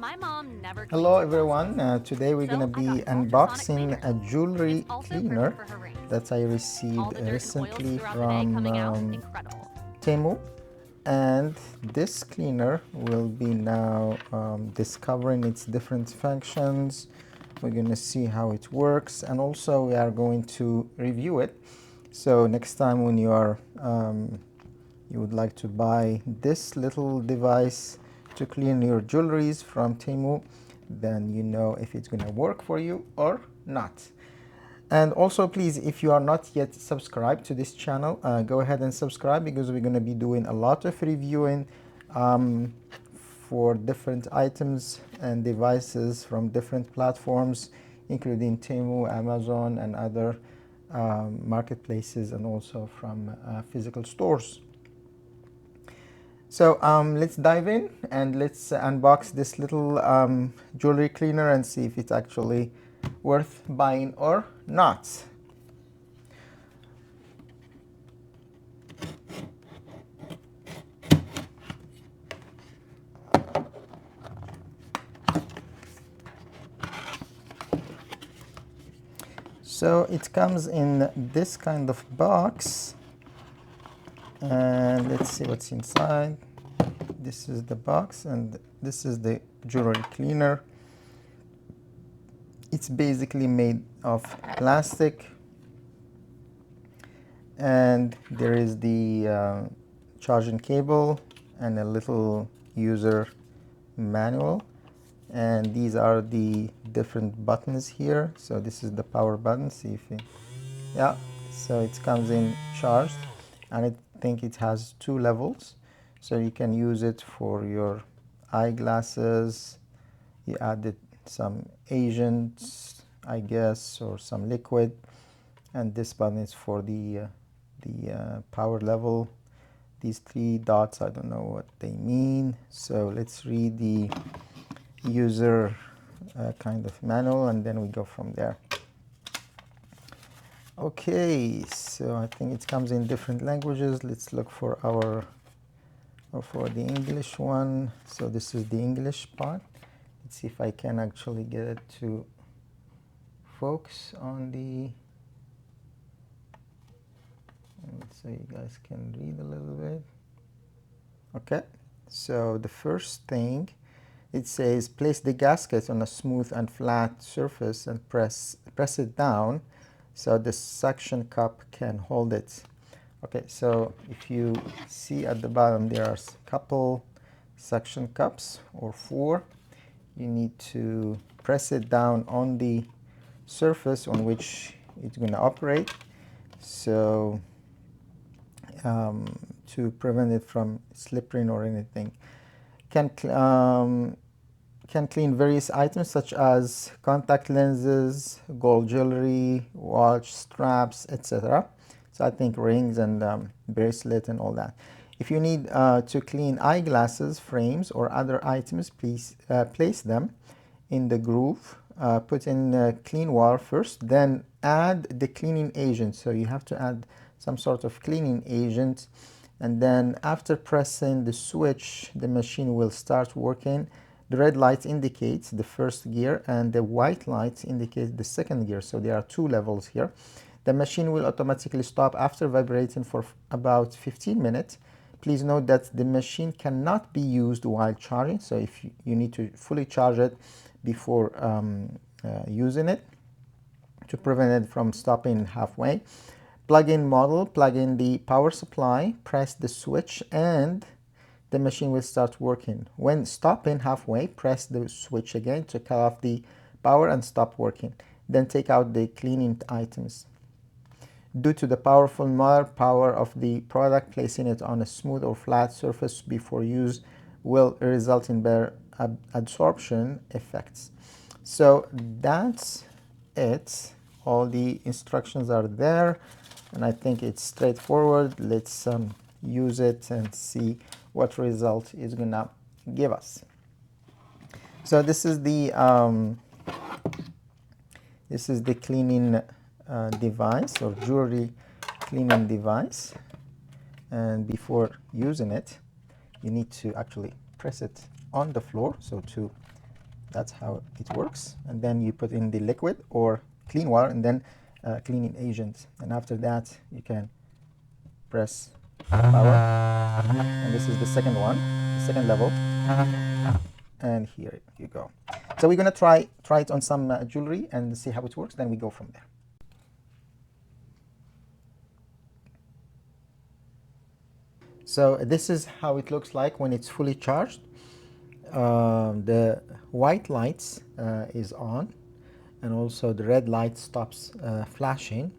My mom never cleans Hello her closet. everyone, today we're So going to I got be an UltraSonic unboxing Cleaner. a jewelry It's also cleaner perfect for her rings. that I All received the dirt and oils recently throughout the day from coming out, incredible. Temu, and this cleaner will be now discovering its different functions. We're going to see how it works, and also we are going to review it. So next time when you would like to buy this little device to clean your jewelries from Temu, then you know if it's going to work for you or not. And also, please, if you are not yet subscribed to this channel, go ahead and subscribe, because we're going to be doing a lot of reviewing um, for different items and devices from different platforms, including Temu, Amazon, and other marketplaces, and also from physical stores. So let's dive in and let's unbox this little jewelry cleaner and see if it's actually worth buying or not. So it comes in this kind of box, and let's see what's inside. This is the box, and this is the jewelry cleaner. It's basically made of plastic, and there is the charging cable and a little user manual, and these are the different buttons here. So this is the power button. See if it, yeah, so it comes in charged, and I think it has 2 levels, so you can use it for your eyeglasses. You added some agents, I guess, or some liquid, and this button is for the power level. These 3 dots, I don't know what they mean. So let's read the user kind of manual, and then we go from there. Okay, so I think it comes in different languages. Let's look for the English one. So this is the English part. Let's see if I can actually get it to focus on the, so you guys can read a little bit. Okay, so the first thing, it says place the gasket on a smooth and flat surface and press it down so the suction cup can hold it. Okay, so if you see at the bottom, there are a couple suction cups, or 4. You need to press it down on the surface on which it's going to operate, so to prevent it from slipping or anything. Can clean various items such as contact lenses, gold jewelry, watch straps, etc. So I think rings and bracelet and all that. If you need to clean eyeglasses, frames, or other items, please place them in the groove. Put in clean water first, then add the cleaning agent. So you have to add some sort of cleaning agent, and then after pressing the switch, the machine will start working. The red light indicates the first gear, and the white light indicates the second gear. So there are 2 levels here. The machine will automatically stop after vibrating for about 15 minutes. Please note that the machine cannot be used while charging, so if you need to fully charge it before using it to prevent it from stopping halfway. Plug-in model, plug in the power supply, press the switch, and the machine will start working. When stopping halfway, press the switch again to cut off the power and stop working. Then take out the cleaning items. Due to the powerful motor power of the product, placing it on a smooth or flat surface before use will result in better absorption effects. So that's it. All the instructions are there, and I think it's straightforward. Let's use it and see what result is gonna give us. So this is the cleaning device, or jewelry cleaning device, and before using it you need to actually press it on the floor, so to that's how it works. And then you put in the liquid or clean water and then cleaning agent. And after that, you can press power. And this is the second one, the second level. And here you go. So we're gonna try it on some jewelry and see how it works. Then we go from there. So this is how it looks like when it's fully charged. The white lights is on, and also the red light stops flashing.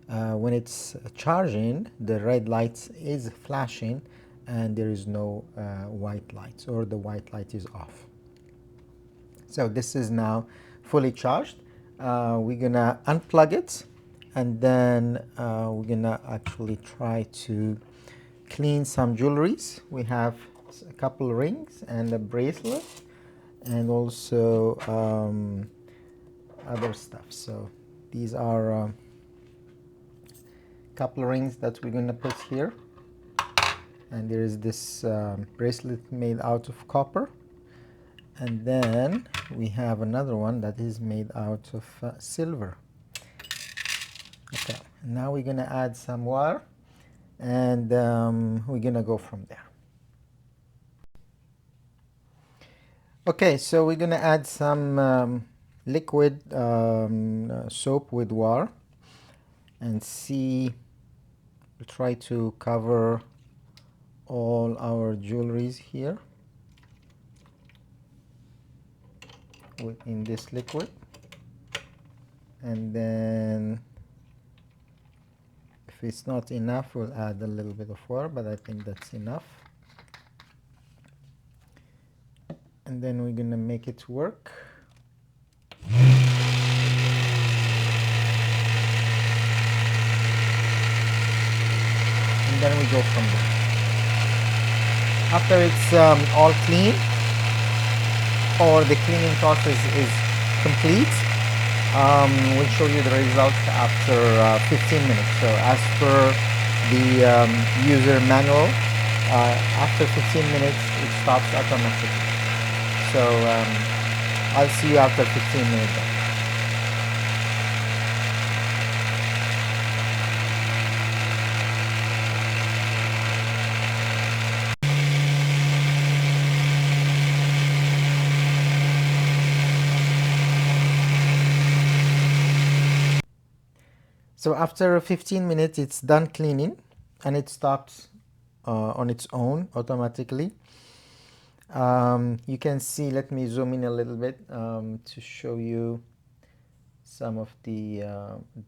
When it's charging, the red light is flashing and there is no white lights, or the white light is off. So this is now fully charged. We're gonna unplug it, and then we're gonna actually try to clean some jewelries. We have a couple rings and a bracelet, and also other stuff. So these are a couple rings that we're gonna put here, and there is this bracelet made out of copper, and then we have another one that is made out of silver. Okay, now we're gonna add some water, and we're gonna go from there. Okay, so we're gonna add some liquid soap with water and see, we'll try to cover all our jewelries here in this liquid, and then if it's not enough, we'll add a little bit of water, but I think that's enough. And then we're gonna make it work. And then we go from there. After it's all clean, or the cleaning process is complete, we'll show you the results after 15 minutes. So as per the user manual, after 15 minutes it stops automatically. So I'll see you after 15 minutes. So after 15 minutes, it's done cleaning, and it stops on its own automatically. You can see, let me zoom in a little bit to show you some of the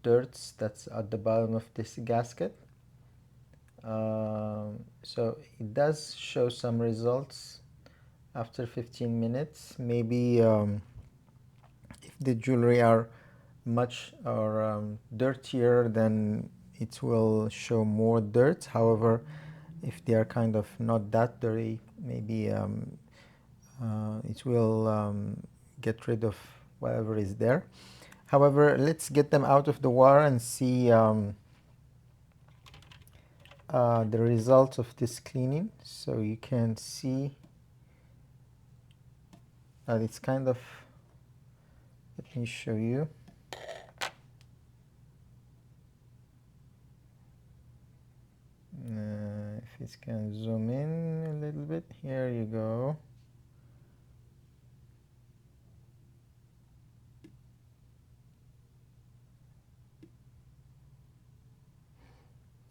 dirts that's at the bottom of this gasket. So it does show some results after 15 minutes. Maybe if the jewelry are much or dirtier, then it will show more dirt. However, if they are kind of not that dirty, maybe it will get rid of whatever is there. However, let's get them out of the water and see the results of this cleaning. So you can see that it's kind of, let me show you. If it can zoom in a little bit, here you go.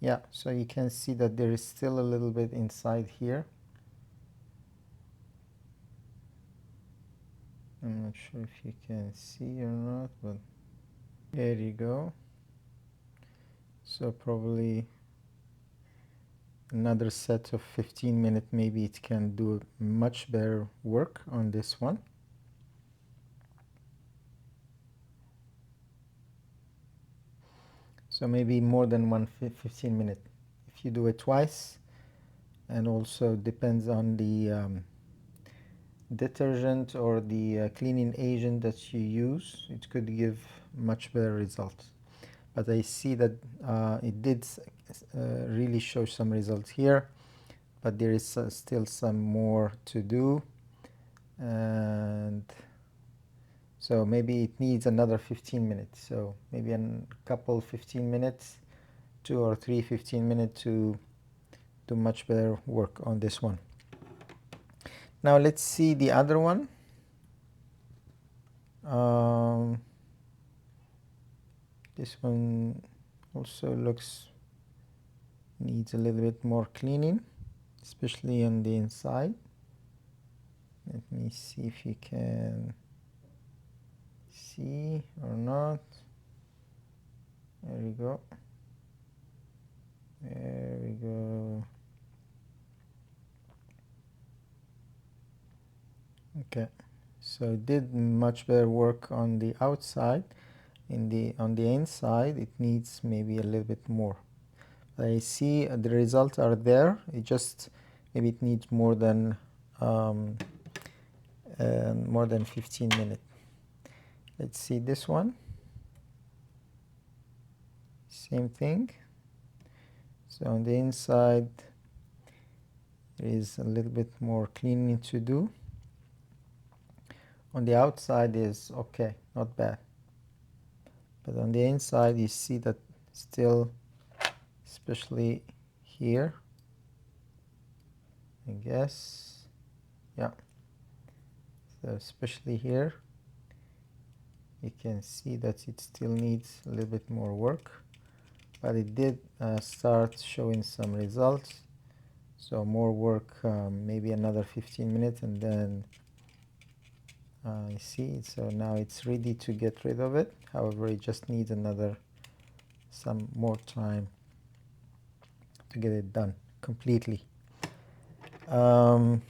Yeah, so you can see that there is still a little bit inside here. I'm not sure if you can see or not, but there you go. So probably another set of 15 minutes, maybe it can do much better work on this one. So maybe more than 15 minutes if you do it twice, and also depends on the detergent or the cleaning agent that you use. It could give much better results. But I see that it did really show some results here, but there is still some more to do. And So maybe it needs another 15 minutes. So maybe a couple 15 minutes, 2 or 3 15 minutes to do much better work on this one. Now let's see the other one. This one also needs a little bit more cleaning, especially on the inside. Let me see if you can see or not. There we go. There we go. Okay, so it did much better work on the outside. On the inside, it needs maybe a little bit more. I see the results are there. It just maybe it needs more than 15 minutes. Let's see this one. Same thing. So on the inside, there is a little bit more cleaning to do. On the outside is okay, not bad. But on the inside, you see that still, especially here, I guess, yeah. So especially here, you can see that it still needs a little bit more work, but it did start showing some results. So more work, maybe another 15 minutes, and then I see. So now it's ready to get rid of it. However, it just needs some more time to get it done completely. And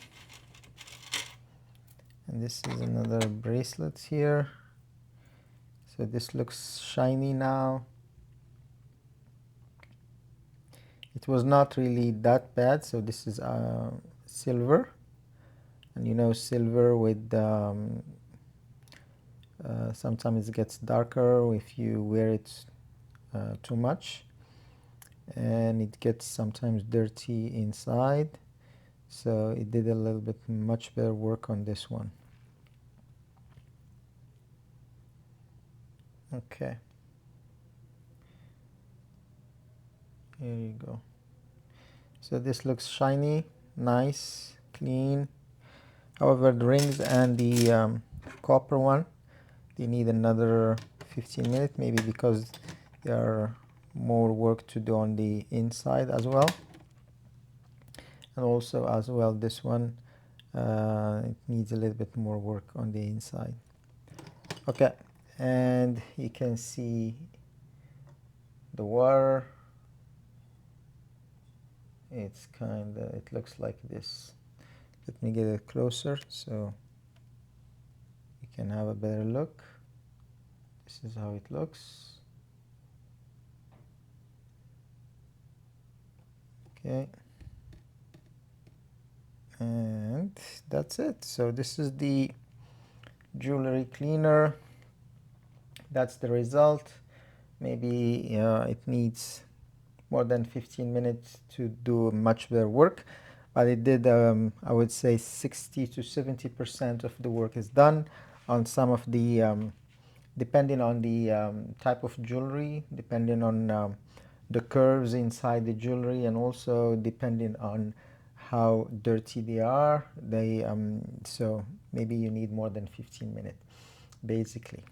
this is another bracelet here. So this looks shiny now. It was not really that bad. So this is silver, and you know, silver with sometimes it gets darker if you wear it too much, and it gets sometimes dirty inside. So it did a little bit much better work on this one. Okay, here you go. So this looks shiny, nice, clean. However, the rings and the copper one, they need another 15 minutes, maybe because there are more work to do on the inside as well. And also as well, this one, it needs a little bit more work on the inside. Okay, and you can see the water. It looks like this. Let me get it closer so you can have a better look. This is how it looks. Okay, and that's it. So this is the jewelry cleaner. That's the result. Maybe it needs more than 15 minutes to do much better work, but it did, I would say 60 to 70% of the work is done. On some of the depending on the type of jewelry, depending on the curves inside the jewelry, and also depending on how dirty they are, so maybe you need more than 15 minutes basically.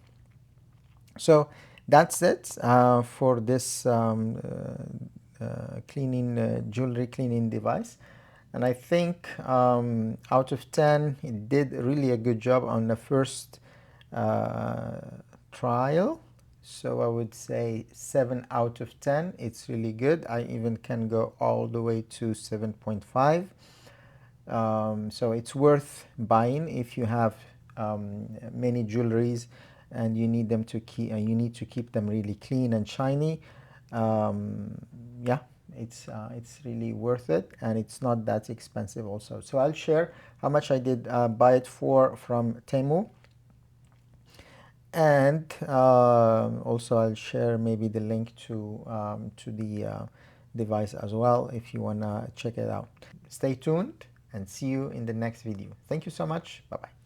So that's it for this jewelry cleaning device. And I think out of 10, it did really a good job on the first trial. So I would say 7 out of 10. It's really good. I even can go all the way to 7.5. So it's worth buying if you have many jewelries and you need them to keep. You need to keep them really clean and shiny. Yeah, it's really worth it, and it's not that expensive also. So I'll share how much I did buy it from Temu, and also I'll share maybe the link to the device as well if you wanna check it out. Stay tuned and see you in the next video. Thank you so much. Bye bye.